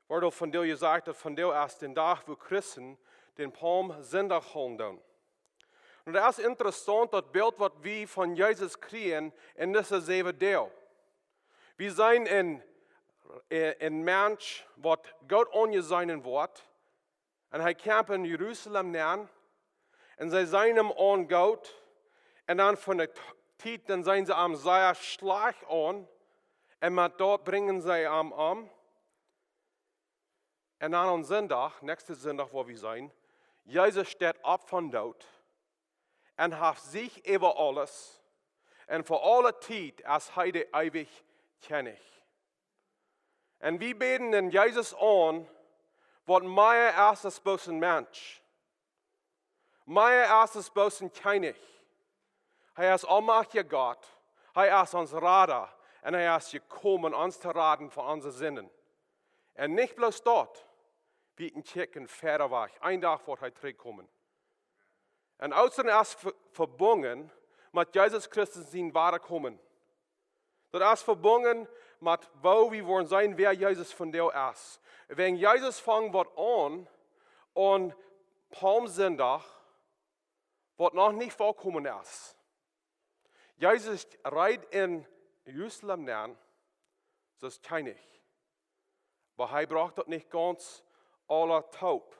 Wordt al van deel gezegd dat van deel als den dag wo Christen den Palmsondag houden. En dat is interessant, dat beeld wat we van Jezus krijgen in deze 7 deel. We zijn een mens wat God aangezien wordt. En hij komt in Jeruzalem neer. En zij zijn hem aan God. En dan van de tijd, dan zijn ze am zeer slag aan. En met dat brengen zij hem om. En dan aan zondag, nächste zondag waar we zijn, Jezus staat op van dood. En heeft zich over alles. En voor alle tijd als hij de eeuwig Kjennich. En we beten in Jezus aan, wat mij is als boos een mens. Mij is als boos een Kjennich. Hij is almachtig God. Hij is ons Rader. En hij is gekomen ons te raden voor onze zinnen. En niet bloos dat. We checken verder weg. Een dag wordt hij terugkomen. En außerdem is verbonden met Jezus Christus zijn ware komen. Dat is verbonden met waar we worden zijn, wer Jezus van deel is. Wenn Jezus vangt wat aan Palmsondag, wat nog niet voorkomen is. Jezus rijdt in Jerusalem neer, zoals Kjennich. Maar hij bracht dat niet ganz aller taub.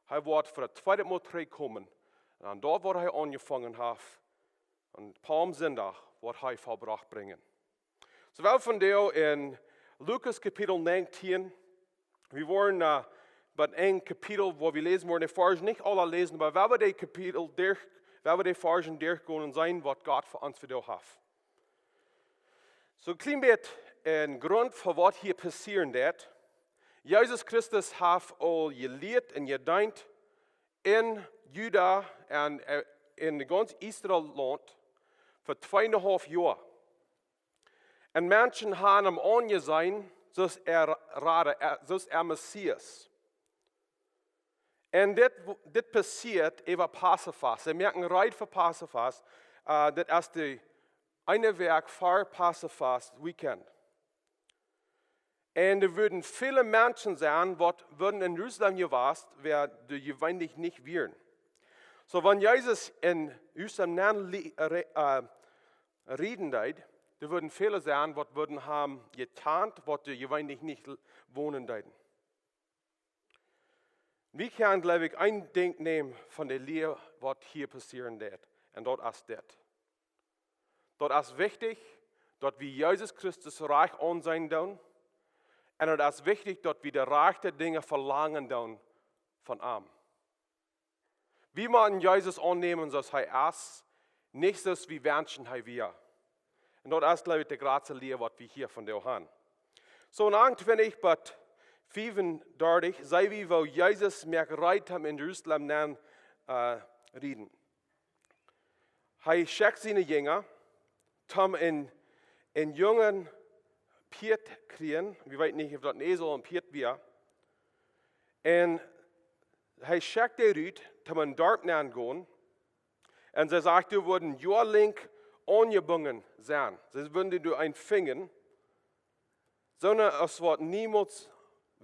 Hij wordt voor het tweede Mal terugkomen. En dort wordt hij aangevangen heeft. En Palmsondag wordt hij volbracht brengen. Zowel van deel in Lukas kapitel 19. We worden bij een kapitel waar we lezen worden, de versen niet alle lezen, maar waar we die kapitel waar we die versen doorgaan zijn wat God voor ons verdeeld heeft. Zo'n klein beetje een grond voor wat hier passieren dat. Jezus Christus heeft al geleerd en gedient in Juda en in de ganze Israëlland voor 2,5 jaar. En mensen hebben hem aangezien zoals Messias. En dit passiert over Passafast. Ze merken rijdt voor Passafast. Dat is de ene werk voor Passafast weekend. En er würden viele Menschen sein, wat würden in Jerusalem geweest, wer de gewöhnlich nicht wären. So, wenn Jesus in Jerusalem reden deed, er würden viele sein, wat würden haben getan, wat de gewöhnlich nicht wohnen deiden. Wir können, glaube ich, ein Ding nehmen von der Lehre, was hier passieren wird. Und dort ist das. Dort ist wichtig, dass wir Jesus Christus reich ansehen tun. Und es ist wichtig, dass wir die rechte Dinge verlangen tun von ihm. Wir müssen Jesus annehmen, so er ist, nicht so wie Menschen wir. Und dort ist, glaube ich, die große Lehre, was wir hier von dir haben. So, und wenn ich bei 35, sei wie wo Jesus mehr gereiht haben in Jerusalem reden. Er schickt seine Jünger, um in jungen Piet kriegen. Wir wissen nicht, ob das ein Esel und Piet wäre. Und er schickt die Rüd, um in Dorf gehen. Und sie sagt, du würden jahrelang angebunden sein. Sie würden du ein Finger, sondern es wird niemals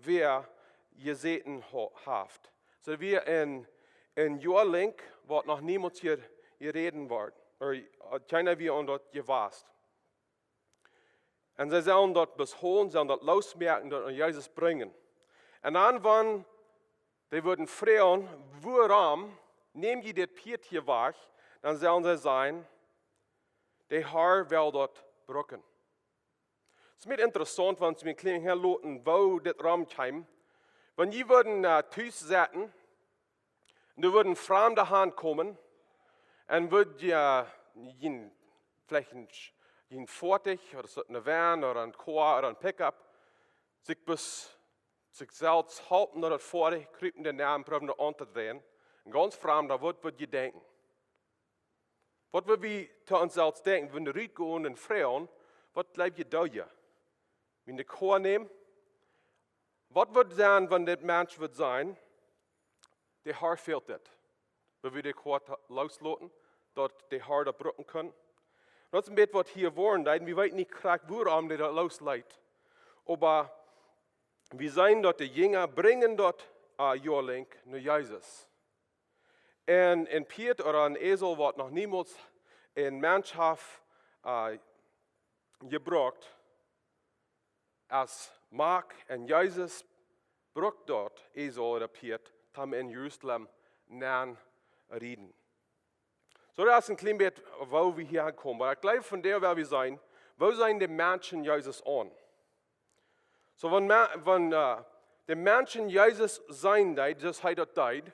wer gesehen haft. So wie in jahrelang wird noch niemals hier reden wird. Oder keiner wie an dort gewasst. Und sie sollen dort besholen, sollen dort losmerken, dort an Jesus bringen. Und dann, wenn die würden fragen, warum nehmen die das Piet hier weg, dann sollen sie sagen, der Herr will dort brücken. Es ist mir interessant, wenn Sie mir klein herloten, wo das Raum kam. Wenn die würden thuis zitten, und da würden fremde Hand kommen, und würden vielleicht ein Vortig oder so eine Van oder ein Chor oder ein Pickup sich selbst halten oder Vortig, kriegen den Namen, probieren anzudrehen. Ein ganz fremder, was würdet ihr denken? Was würden wir zu uns selbst denken, wenn wir rausgehen und fragen, was bleibt ihr da hier? Wenn wir den Chor nehmen, was wird sein, wenn der Mensch wird sein, der Herr fehlt das. Wenn wir den Chor loslassen, dort der Herr da brücken können. Das ist ein bisschen, was hier wollen, wir wissen nicht, warum der da losleitet. Aber wir zijn dat de Jünger bringen dat Jorling naar Jezus. En een Piet oder een Esel wordt nog niemals in Mannschaft gebracht, als Mark en Jezus brukt dort Esel oder Piet, tam in Jerusalem nan reden. So, dat is een klein beetje waar we hier komen. Maar ik geloof van daar waar we zijn de mensen Jezus aan. So, wanneer de mensen Jezus zijn, dus hij dat deed,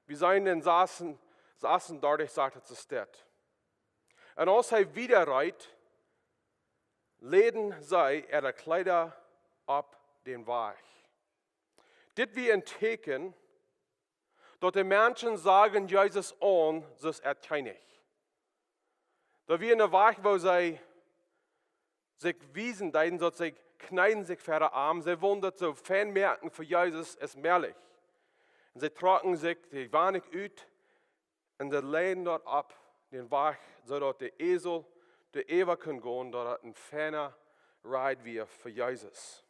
we zijn in 36, sagt het de stad. En als hij wieder rijdt, leden zij de kleider op den weg. Dit wie een teken, dat de mensen sagen Jezus aan, dus Kjennich. Dat we in de weg waar zij zich wiesen, dat zij knijden zich verder arm. Zij willen dat zo fijn merken voor Jezus is meerlijk. En zij trokken zich die weinig uit en ze leiden dort op den weg, zodat de Esel de eeuwig kan gaan, dat het een fijne ride weer voor Jezus.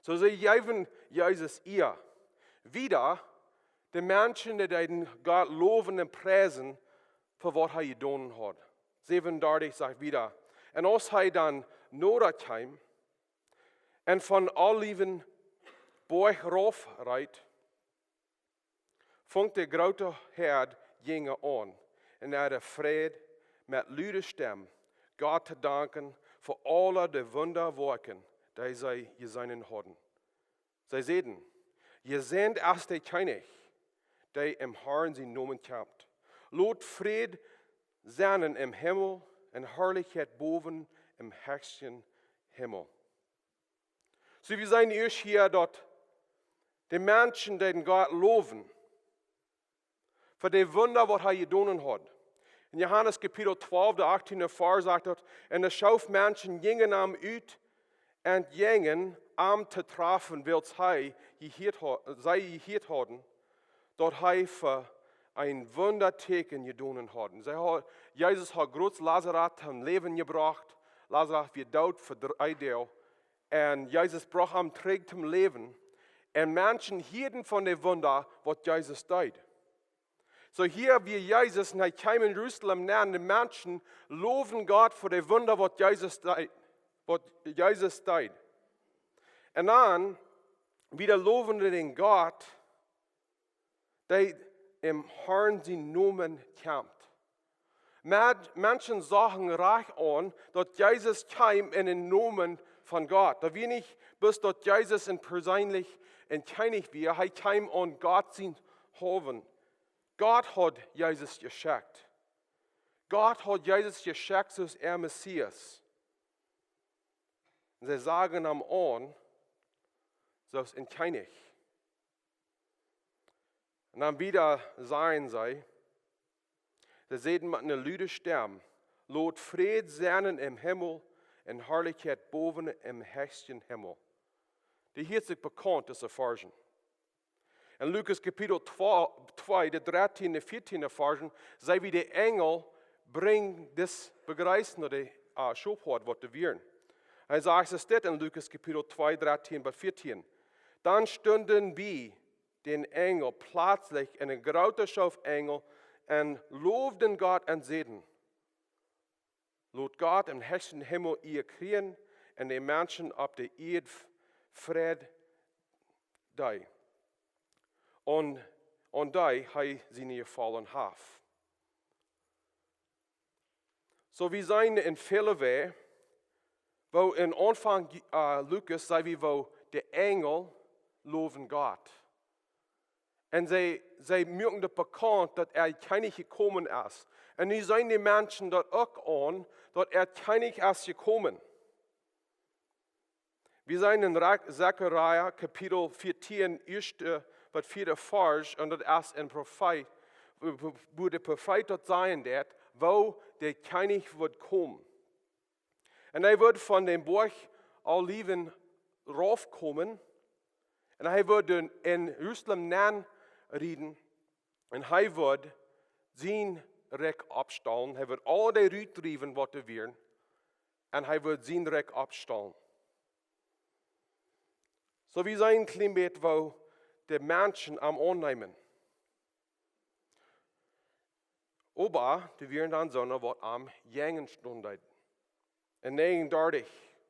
Zo zij geven Jezus eer. Wieder de mensen die God loven en prijzen voor wat hij gedaan had. 37 zegt wieder. En als hij dan nodig kwam en van Oliven Borg rauf rijdt, vangt de grote herd Jünger aan. En hij had vrede met luide stem God te danken voor alle de wonderwerken die zij gezien hadden. Zij zeiden, je zendt als de Kjennich, die im Herrn zijn namen kampt. Laat vrede zijn im Himmel en heerlijkheid boven im höchsten Himmel. So wir zijn eerst hier dat de mensen die God loven, voor de wunder wat hij gedaan had. In Johannes kapitel 12, de 18e vers sagt dat, en de schaufmenschen gingen hem uit en gingen am te treffen, wils zij geheerd hadden, dat hij voor een wunderteken gedaan had. Jezus had groot Lazarus hem leven gebracht. Lazarus werd dood voor 3 dagen. En Jezus bracht hem terug zum leven. En mensen hielden van de wunder wat Jezus deed. So hier wie Jezus, en hij kwam in Jerusalem naar de mensen loven God voor de wunder wat Jezus deed. En dan wieder loven den God, die im Herrn zijn namen kampt. Menschen sagen reich an, dat Jezus kwam in den Namen von Gott. Da wir nicht bis dat Jezus in persoonlijk en Kjennich wir, hij kwam an Gott zijn hoven. Gott hat Jezus geschickt. Gott hat Jezus geschickt als Messias. Und sie sagen am an, zoals in Kjennich. Und dann wieder sagen sie sehen mit einer luide stem, laat vrede zijn im Himmel en heerlijkheid boven im höchsten Himmel. Die hier zich bekannt als Versen. In Lukas kapitel 2, de 13e, 14e Versen, zei wie de Engel brengt das begrijzen naar de schophoort wat te wieren. Hij zegt es dit in Lukas kapitel 2, 13 bis 14. Dan stunden bij den Engel plötzlich in een grote Schaufengel en loofden God en zeiden, laat God im höchsten Himmel ihr kriegen en de mensen op de eerd vrede die. En die hij zijn gevallen heeft. So we zijn in vele wegen, wo in aanvang Lukas zei we, wo de Engel loven God. En zij merken dat bekend dat Kjennich gekomen is. En nu zijn die mensen dat ook aan, dat Kjennich is gekomen. We zijn in Zechariah kapitel 14, eerste wat vierde vers, en dat is een profeet, wo de profeet dat zeggen dat, wo de Kjennich wordt komen. En hij wordt van den Borg Oliven raufkomen, en hij wordt in Jerusalem reden, en hij wordt zijn rek opstellen. Hij wordt al die uitdrijven wat er weer, en hij wordt zijn rek opstellen. So wie sein Klimat, wo die Menschen am annehmen. Aber die wären dann so, was am jängen Stunde. En 39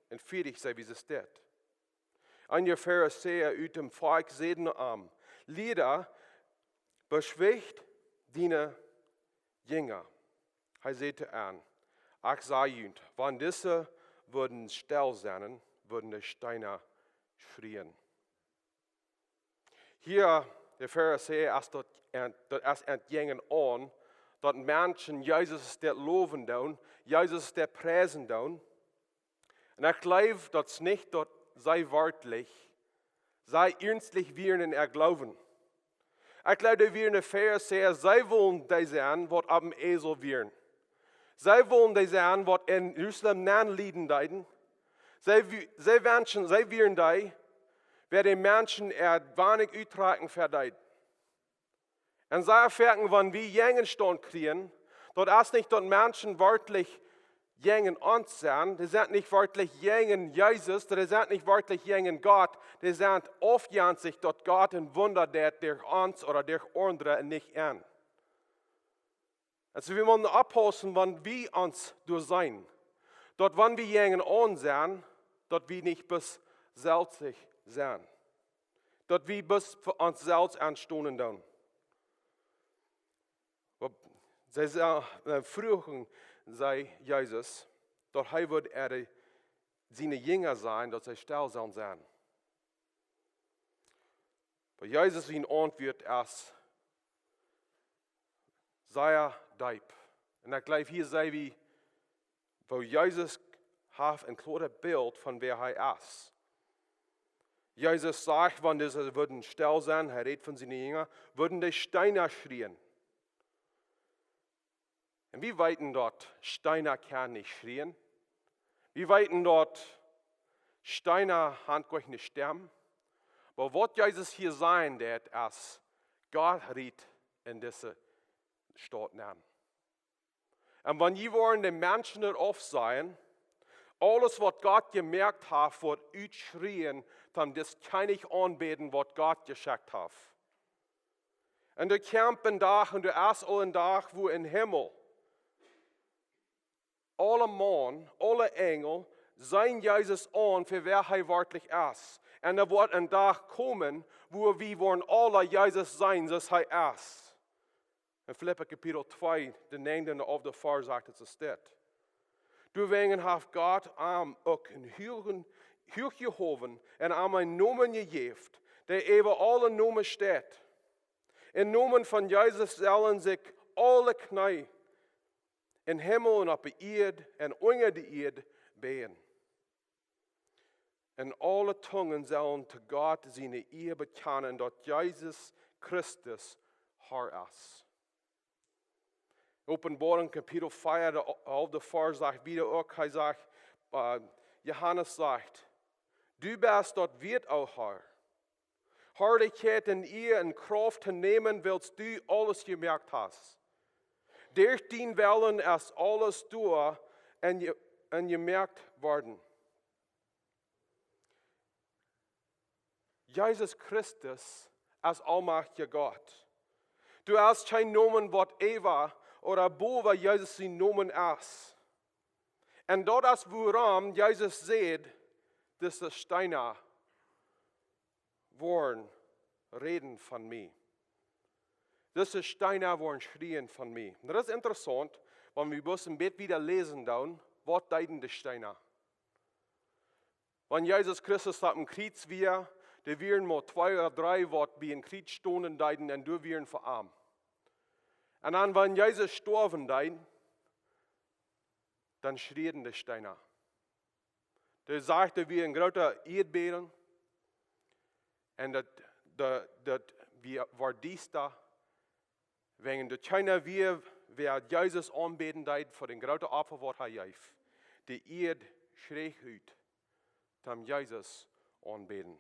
en 40 zei wie ze staat. En je Pharisäer uit dem Volk zeiden am, Lieder beschwicht diene Jünger. Hij zei aan, ik zei junt, wann diese würden still sein, würden die Steine schreien. Hier, der Pharisäer, als entgegen an, dat Menschen Jezus dat loven doen, Jezus dat prijzen doen. En ik geloof dat es niet dat zij wörtlich, zij ernstlich wären in glauben. Ik geloof dat wir een Pharisäer, zij willen die zijn wat op een ezel wären. Zij willen die zijn wat in Jerusalem nanlieden deiden. Zij wensen, zij wären die, wer die Menschen weinig uitreiken verdeiden. En zij erfahren, wann wir jängen stand kriegen, dat als nicht dat Menschen wörtlich jängen uns sind, die sind nicht wörtlich jängen Jesus, die sind nicht wörtlich jängen Gott, die sind oft sich, dat Gott ein Wunder der durch uns oder durch andere nicht an. Also wir wollen abpassen, wann wir uns durch sein, dat wann wir jängen an sind, dat wir nicht bis selbstig sind, dat wir bis für uns selbst anstoßen dann. Zij vroegen zij Jezus dat hij wordt zijn Jünger zijn, dat zij stil zullen zijn. Maar Jezus zijn antwoord is, zij diep. En ik geloof hier zei wie, waar Jezus heeft een klare beeld van wer hij is. Jezus zegt, wanneer ze würden stil zijn, hij redt van zijn Jünger, würden die Steine schreien. Und wie weiten dort Steiner kann nicht schreien? Wie weiten dort Steiner handgleich nicht sterben? Aber was Jesus hier sein wird, als Gott riet in diese Stadt nehmen. Und wenn je wollen die Menschen nicht aufsehen, alles was Gott gemerkt hat, wird ausschreien, dann das kann ich anbeten, was Gott geschickt hat. Und du kämpfen da und du erst allen Tag, wo im Himmel alle Mann, alle Engel zijn Jezus an, für wer hij werkelijk is. En er wordt een dag komen, wo wir wollen alle Jezus zijn, zoals hij is. In Philipper kapitel 2, de 9e of de vers sagt het zo staat. Deswegen heeft God am ook een huur gehoven en am een nomen gegeven, der over alle nomen staat. In nomen van Jezus zullen zich alle knie in Himmel en op de aarde en onder de aarde been. En alle tongen zullen te God zijn eer bekennen dat Jezus Christus Herr is. Openbaring kapitel 4, de vers zegt wieder ook, hij zegt, Johannes zegt, du bist dat wird auch Herr. Herrlichkeit in eer en kraft te nemen, willst du alles gemerkt hast. Durch den Wellen ist alles durch und gemerkt worden. Jesus Christus ist allmächtiger Gott. Du hast kein Nomen, was Eva oder Bova Jesus sein Nomen ist. Und dort ist, woran Jesus sagt, dass die Steine wollen reden von mir. Diese Steine wollen schreien von mir. Und das ist interessant, wenn wir bloß im Bett wieder lesen, dann, was deuten die Steine? Wenn Jesus Christus auf dem Kreuz war, die wären mal 2 oder 3, was bei dem Kreuz stehen, deuten, und du wären verarmt. Und dann, wenn Jesus gestorben deuten, dann schrien die Steine. Der sagte, wie ein großer Erdbeben, und das war dies da. Wegen de China wer Jesus aanbeden deed voor den grote Opfer wat hij heeft. De eerd schreef uit, dan Jesus aanbeden.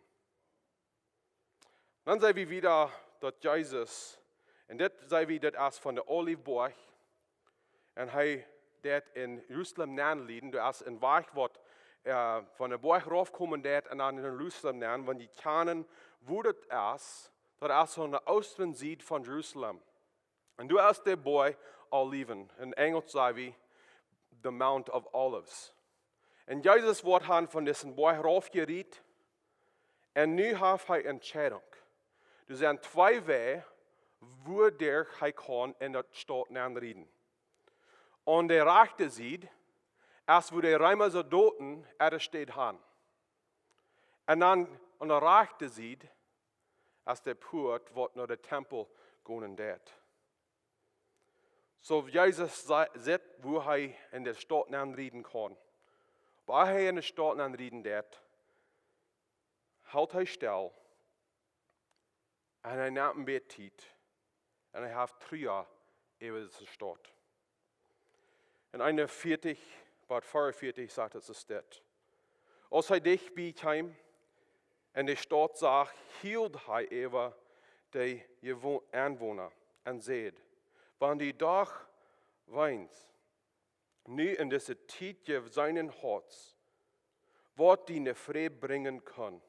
Dan zijn we wieder dat Jesus, en dit zijn we dat als van de Olieberg, en hij dat in Jerusalem nanlieden, dat als een weg wat van de berg raufkommen dat en dan in Jerusalem nemen, want die kennen wo dat is, dat is aan de oosteren zijde van Jerusalem. En du is der boy Oliven. In Engels sagen wir the Mount of Olives. En Jezus wordt han van deze boy raufgeriet en nu heeft hij een Entscheidung. Er zijn twee wegen, wo hij kan in dat stad aanrieden. Aan de rechterzijde is wo de Römer doden, steht han. En dan aan de rechterzijde is de poort wat naar de tempel gaan deed. So Jezus zit wo hij in de stad aanrieden kan. Waar hij in de stad aanrieden deed, houdt hij stil en hij neemt een beetje tijd en hij heeft 3 jaar over deze stad. En 41, wat 44 sagt het zo dit. Als hij dicht kwam en de stad zag, hield hij over de aanwoner en zei, wanneer die dag weint, nu in deze tijd je zijn hart, wat die vrede brengen kan.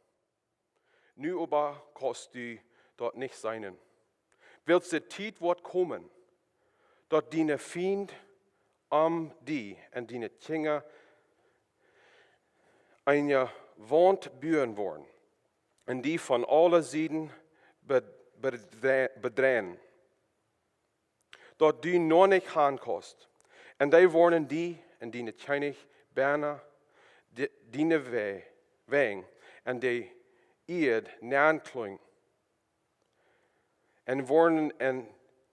Nu aber kannst du dort nicht sein. Willst de tijd wordt komen, dat die vriend die en die Kinder een wand buren worden, en die van alle zijden bedreien. Dat du nog niet gaan kost. En die worden die en die Kjennich bijna die wegen en die eerd naankling. En worden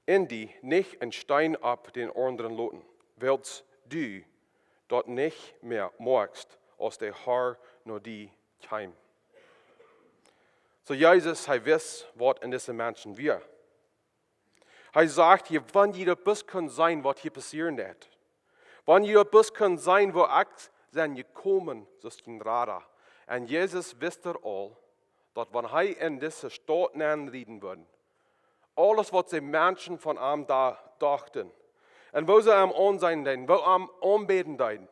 in die niet een steen op den anderen loten. Wilt du dat niet meer magst, als de Haar naar die kwam. So Jezus, hij wist wat in deze mensen weer. Hij zegt hier, wanneer je dat best kan zijn wat hier passieren gaat. Wanneer je dat best kan zijn waar ik zijn gekomen, zoals geen radar. En Jezus wist er al, dat wanneer hij in deze stad aanrieden wordt, alles wat de mensen van hem dachten, en wo ze hem aanzien deden, wo hem aanbeden deden,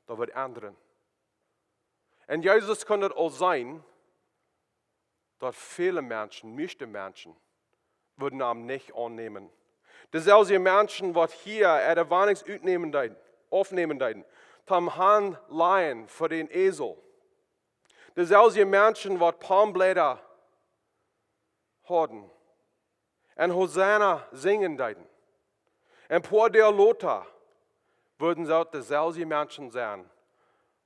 dat wordt anderen. En Jezus kan het al zijn, dat vele mensen, meeste mensen, würden hem nicht annehmen. Dezelfde mensen wat hier de wanneer uitnemen deiden, afnemen deiden, tam han leihen voor den ezel. Dezelfde mensen wat palmblätter hadden en Hosanna zingen deiden. En por der Lothar würden ze dezelfde mensen zijn,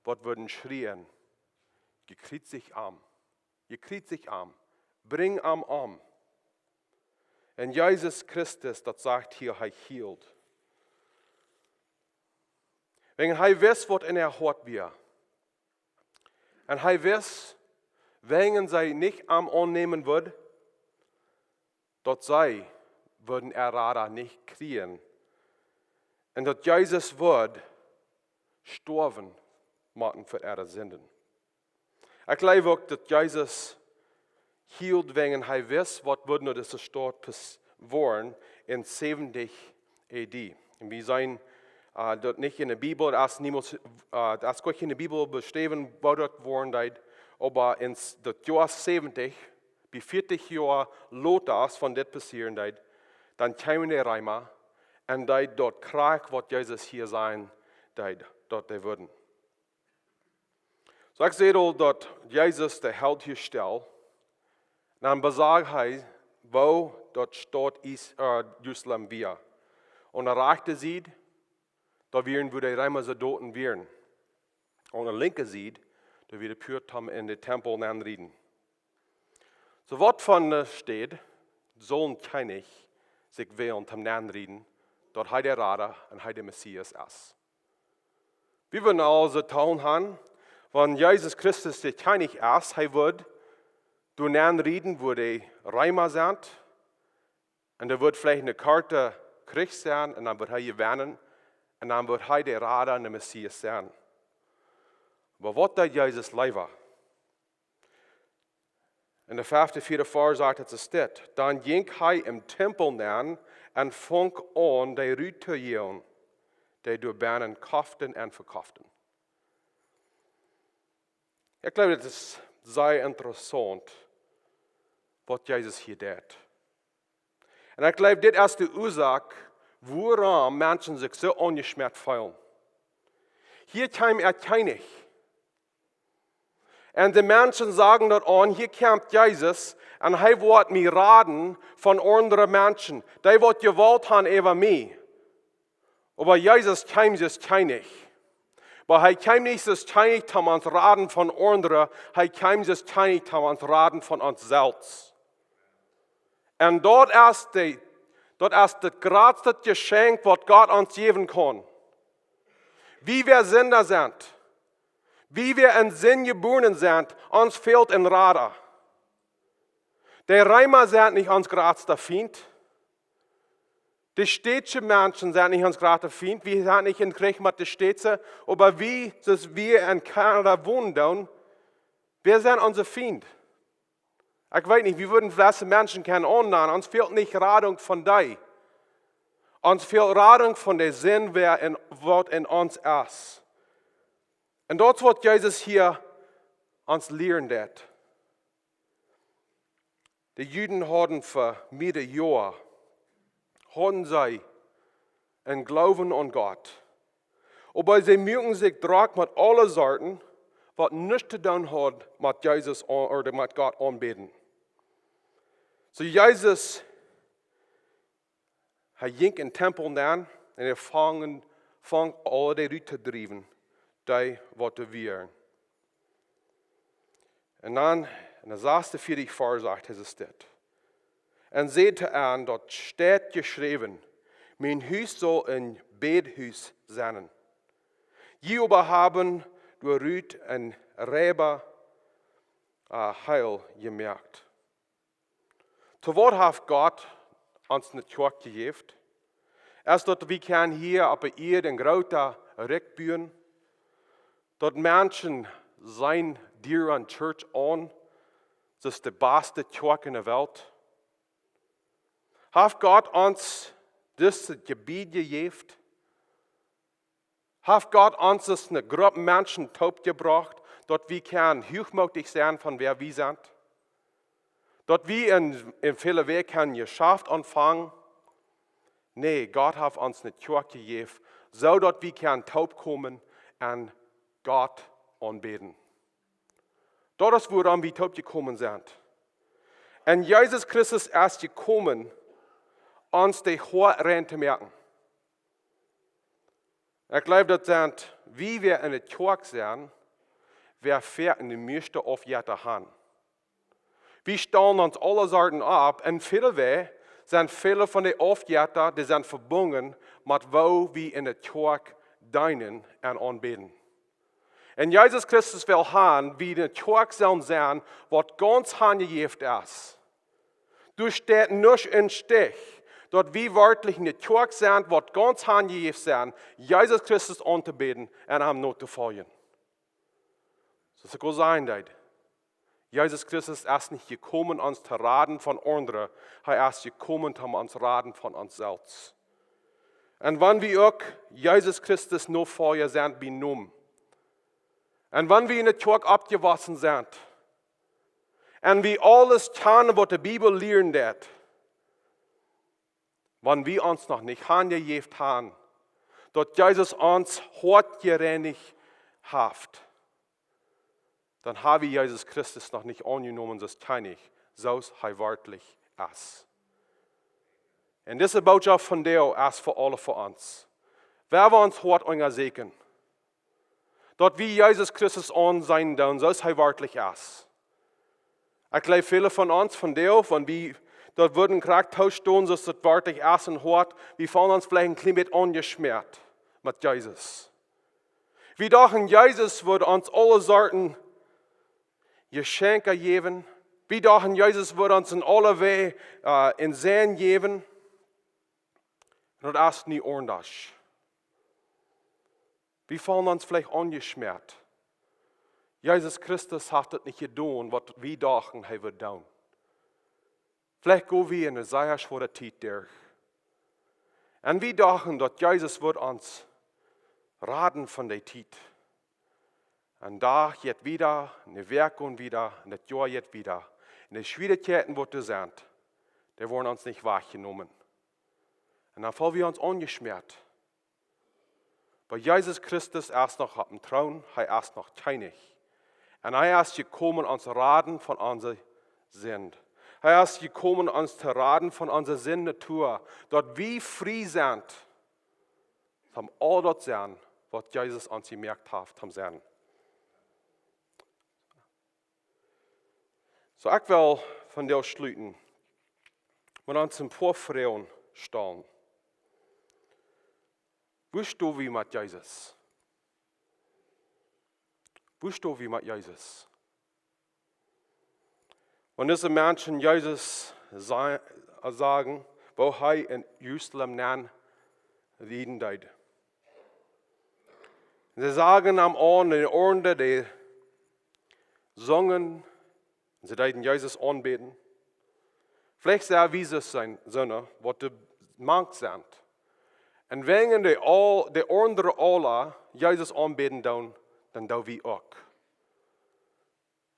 wat würden schreien, je kriegt sich arm, bring arm. En Jezus Christus, dat zegt hier, hij hield. Wegen hij wist wat in hart weer. En hij wist, wegen zij niet aannemen würden, dat zij würden radar niet kriegen. En dat Jezus wordt sterven maken voor ihre Sünden. Ik geloof ook dat Jezus hield wegen hij wist wat wordt naar deze stad worden in 70 AD. En we zijn dat niet in de Bibel, dat is goed in de Bibel beschreven, wat dat worden deed, maar in dat jaar 70, bij 40 jaar Lothars van dit passieren deed, dan kwamen de Römer en deed dat krijg wat Jezus hier zijn deed, dat die worden. So ik zie al dat Jezus de held hier stel. Dan bezag hij, wo dat stad Jerusalem weer. Aan de rechterzijde, daar wären wo die Römer ze doden wären. Aan de linkerzijde, daar wir de Pürtam in de tempel aanrieden. So wat van de stad, zo'n Kjennich zich wählen hem aanrieden, dat hij de Radar en hij de Messias is. We willen also tun haben, wenn Jesus Christus der Kjennich ist, hij wird door aanrieden wo die Römer sind. En er wird vielleicht eine Karte Krieg sein, und dann wird er gewinnen, und dann wird er der Radar und der Messias sein. Aber was da Jesus leider? In der 4. Vers sagt es dit. Dann ging er im Tempel nähen und fang an, die Rüte zu jähen, die durch Bänen kauften und verkauften. Ich glaube, das ist sehr interessant, was Jesus hier tut. Und ich glaube, das ist die Ursache, woran Menschen sich so ungeschmerzt fühlen. Hier kam Kjennich. Und die Menschen sagen dort an, hier kommt Jesus und er wird mir raten von anderen Menschen. Die wird gewollt haben über mich. Aber Jesus kam es Kjennich. Aber er kam nicht das Kjennich, um uns raten von anderen, er kam es Kjennich, um uns raten von uns selbst. Und dort ist das größte Geschenk, was Gott uns geben kann. Wie wir Sünder sind, wie wir in Sinn geboren sind, uns fehlt ein Radar. Die Reimer sind nicht uns größter Feind. Die städtische Menschen sind nicht uns größter Feind. Wir sind nicht in Krieg mit den Städten, aber wie dass wir in Kanada wohnen, wir sind unser Feind. Ich weiß nicht, wir würden viele Menschen kennen online. Uns fehlt nicht Radung von dir. Uns fehlt Radung von der Sinn, wer in uns ist. Und dort wird Jesus hier uns lehren. Die Juden haben für mehrere Jahre sie einen Glauben an Gott. Aber sie mögen sich dragen mit allen Sorten, was nichts zu tun hat mit Jesus oder mit Gott anbeten. So Jesus, ging in den Tempel an und fängt alle die Leute zu treiben, die was wir. Und dann, in der 46 Vers sagt es das. Und seht an, dort steht geschrieben, mein Haus soll ein Bethaus sein. Je aber haben durch Rüt ein Räber Heil gemerkt. Zu Wort hat Gott uns eine Kirche gegeben. Erst dort wir können hier auf der Erde ein großer Reck bauen. Dort Menschen sein dir an Church an. Das ist die beste Kirche in der Welt. Hat Gott uns das Gebiet gegeben? Hat Gott uns das eine Gruppe Menschen taub gebracht, dort wir können hochmütig sein, von wer wir sind? Dort wir in vielen Wegen können geschafft anfangen? Nee, Gott hat uns eine Kirche gegeben, so dass wir können taub kommen und Gott anbeten. Dort ist, woran wir taub gekommen sind. Und Jesus Christus ist gekommen, uns die Hohen zu merken. Ich glaube, das sind, wie wir in der Kirche sind, wir fährten die meisten Aufgaben haben. Wir stellen uns alle Sorten ab und viele sind viele von den Aufgaben, die sind verbunden mit wo wir in der Kirche dienen und anbeten. Und Jesus Christus will haben, wie die Kirche sollen sein, was ganz handgegeben ist. Du stehst nicht im Stich, dort wie wörtlich in der Kirche sind, was ganz handgegeben sind, Jesus Christus anzubeten und ihm nicht zu folgen. Das ist gut sein, Jesus Christus ist nicht gekommen, uns zu raten von anderen, er ist gekommen, um uns zu raten von uns selbst. Und wenn wir auch Jesus Christus nur vorher sind, benommen, und wenn wir in der Kirche abgewaschen sind, und wir alles tun, was die Bibel lernt, wenn wir uns noch nicht angegeben haben, dass Jesus uns hart gereinigt hat, dann haben wir Jesus Christus noch nicht angenommen, das kann ich, so er wörtlich ist. Und diese Botschaft von dir ist für alle von uns. Wer wir uns hart angesehen, dort wie Jesus Christus an sein tun, so er wörtlich ist. Ich glaube, viele von uns, von dir, von wie dort würden Kragtausch tun, so ist das wörtlich ist und hart, wir fühlen uns vielleicht ein klein bisschen angeschmerzt mit Jesus. Wir dachten, Jesus würde uns alle Sorten Geschenke geben. Wir dachten, Jesus würde uns in alle Wege in Sehen geben. Und das ist nicht anders. Wir fühlen uns vielleicht angeschmerzt. Jesus Christus hat das nicht getan, was wir dachten, er würde tun. Vielleicht gehen wir in eine sehr schwere Zeit durch. Und wir dachten, dass Jesus wird uns raten von der Zeit. Ein Tag jetzt wieder, eine Werkung wieder, das Jahr jetzt wieder. Und die Schwierigkeiten, die sind, die wurden uns nicht wahrgenommen. Und dann fallen wir uns angeschmiert. Weil Jesus Christus erst noch auf dem Thron, er erst noch Kjennich. Und er ist gekommen, uns zu raten von unserer Sünde. Er ist gekommen, uns zu raten von unserer Sündennatur. Dort wir frei sind, haben all das sein, was Jesus uns gemerkt hat, haben sein. So, ich will von dir schließen, wenn uns ein paar Frauen stehen. Wo stehen wir mit Jesus? Wo stehen wir mit Jesus? Wenn diese Menschen Jesus sagen, wo er in Jerusalem nan reden deed. Sie sagen am Ohren, in Ohren, die singen, sie deiden Jesus anbeten. Vielleicht sehr wie sie sein, was die Mank sind. Und wenn die anderen alle Jesus anbeten, dann tun wir auch.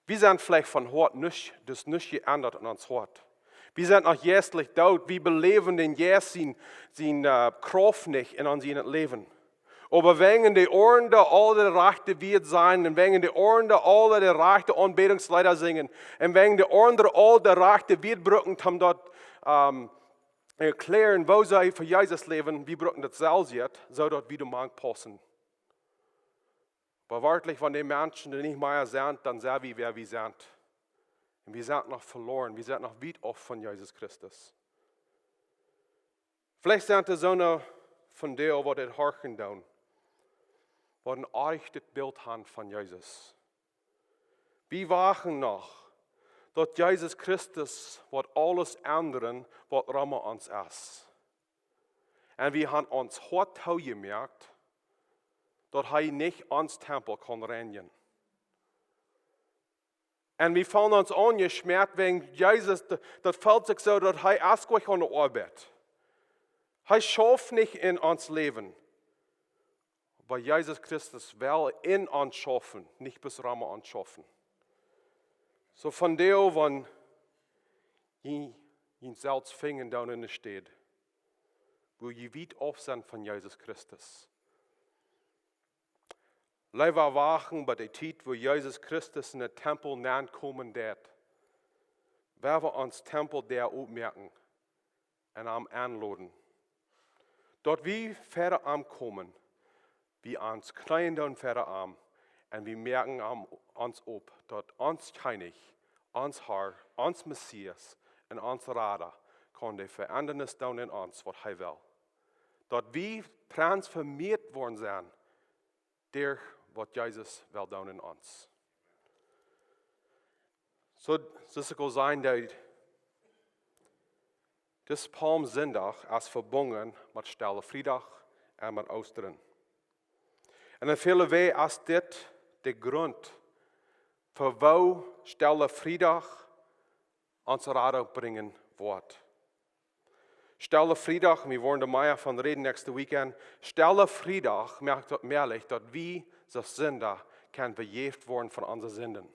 Wir sind vielleicht von Hort nicht, das nicht geändert in uns Hort. Wir sind noch jährlich dort, wir beleben den Jesus seine Kraft nicht in unserem Leben. Aber wenn die Ohren der alle rechte wird sein, und wenn die Ohren der alle die rechte Anbetungsleiter singen, und wenn die Ohren der alle die rechte wird brücken, um dort erklären, wo sie für Jesus leben, wie brücken das selbst jetzt, so dort wieder mal passen. Aber wirklich, wenn die Menschen, die nicht mehr sind, dann sind wir, wer wir sind. Und wir sind noch verloren, wir sind noch weit off von Jesus Christus. Vielleicht sind die Söhne von dir, die das horchen tun, die ein echtes Bild haben von Jesus. Wir wachen noch, dass Jesus Christus wird alles ändern, was Rama uns ist. Und wir haben uns heute gemerkt, dass er nicht ans Tempel kann rennen. Und wir fühlen uns angeschmiert, wegen Jesus, das fällt sich so, dass er erst gleich an der Arbeit. Er schafft nicht in uns Leben. Aber Jesus Christus will in uns schaffen, nicht bis Rama uns schaffen. So von der, wenn ihn selbst fingen down in der Stadt, wo je weit auf sind von Jesus Christus. Leider wachen bei der Zeit, wo Jesus Christus in den Tempel näher kommen wird, werden wir uns Tempel der aufmerken und am anladen. Dort wie Väter ankommen, wie uns knien und Väter an, und wir merken uns ob, dort uns Kjennich, uns Herr, uns Messias und uns Rader kann die Verändernis down in uns, was er will. Dort wie transformiert worden sein, durch was Jesus will down in uns. So, das soll sein, dass das Palmsonntag ist verbunden mit Stille Freitag und mit Ostern. Und in vielen Wegen ist das der Grund, für wo Stille Freitag uns Rat bringen wird. Stille Freitag, wir wollen da mehr von reden nächste Weekend. Stille Freitag merkt mehrlich, dass wir als Sünder kann bejäft werden von unseren Sünden.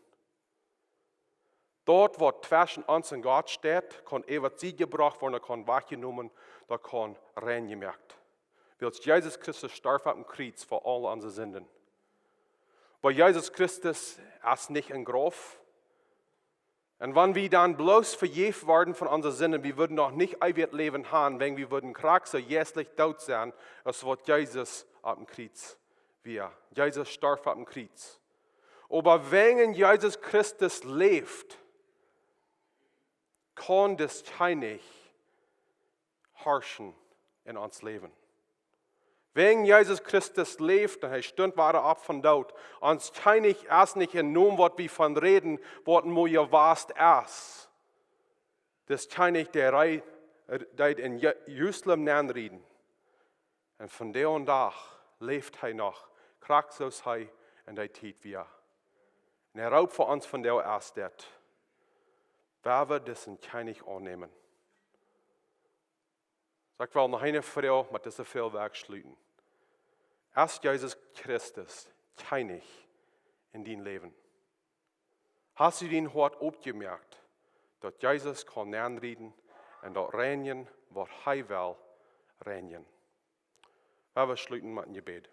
Dort, wo zwischen uns und Gott steht, kann Evangelie gebracht werden, kann wahrgenommen, da kann rein gemerkt. Weil Jesus Christus starb am Kreuz für all unsere Sünden. Weil Jesus Christus ist nicht ein Graf. Und wenn wir dann bloß verjährt werden von unseren Sünden, wir würden noch nicht ewig leben haben, wenn wir würden krank so jährlich tot sein, als was Jesus am Kreuz war. Jesus starb am Kreuz. Aber wenn Jesus Christus lebt, kann das Kjennich herrschen in uns Leben. Wenn Jesus Christus lebt, dann stund weiter ab von dort. Uns Kjennich erst nicht in nun, was wir von reden, was wo ihr warst erst. Das Kjennich, der in Jerusalem reden. Und von der und da lebt er noch, kragt so sei und er tät wir. Und er raubt für uns von der erst det. Wer wird das in Kjennich annehmen? Sagt wel noch eine Frau mit diesem Fehlwerk schließen. Erst Jesus Christus, Kjennich, in dein Leben? Hast du dein Hart opgemerkt, dat Jesus kan aanreden en dat reinen wat hij wil reinen? We sluiten met een gebed.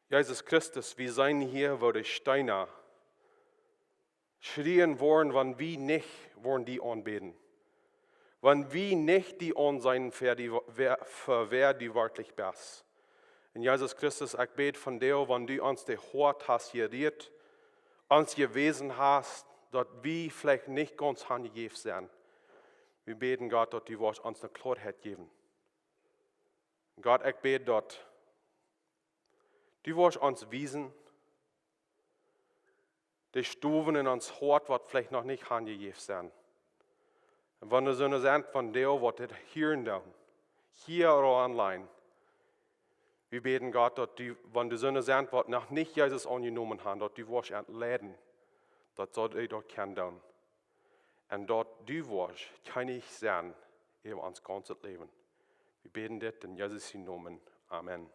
Jesus Christus, wir zijn hier, wo die Steine schrien worden, wann wir nicht wollen die anbeten. Wann wir nicht die an sein, für wer die wirklich bist. Und Jesus Christus, ich bete von dir, wenn du uns die Hort hast geriert, uns gewesen hast, dass wir vielleicht nicht ganz hingegeben sind. Wir beten Gott, dass du uns eine Klarheit geben. Gott, ich bete, dass du uns wiesen, die Stufen in uns Hort, was vielleicht noch nicht hingegeben sind. Und wenn du so eine sind von dir, was das hier oder online, wir beten Gott, dass du, wenn du so eine sind, was noch nicht Jesus angenommen haben, dass du wirst entladen, dass du dort kennen. Und dass du wirst, kann ich sein, über uns ganzes Leben. Wir beten das in Jesus' Namen. Amen.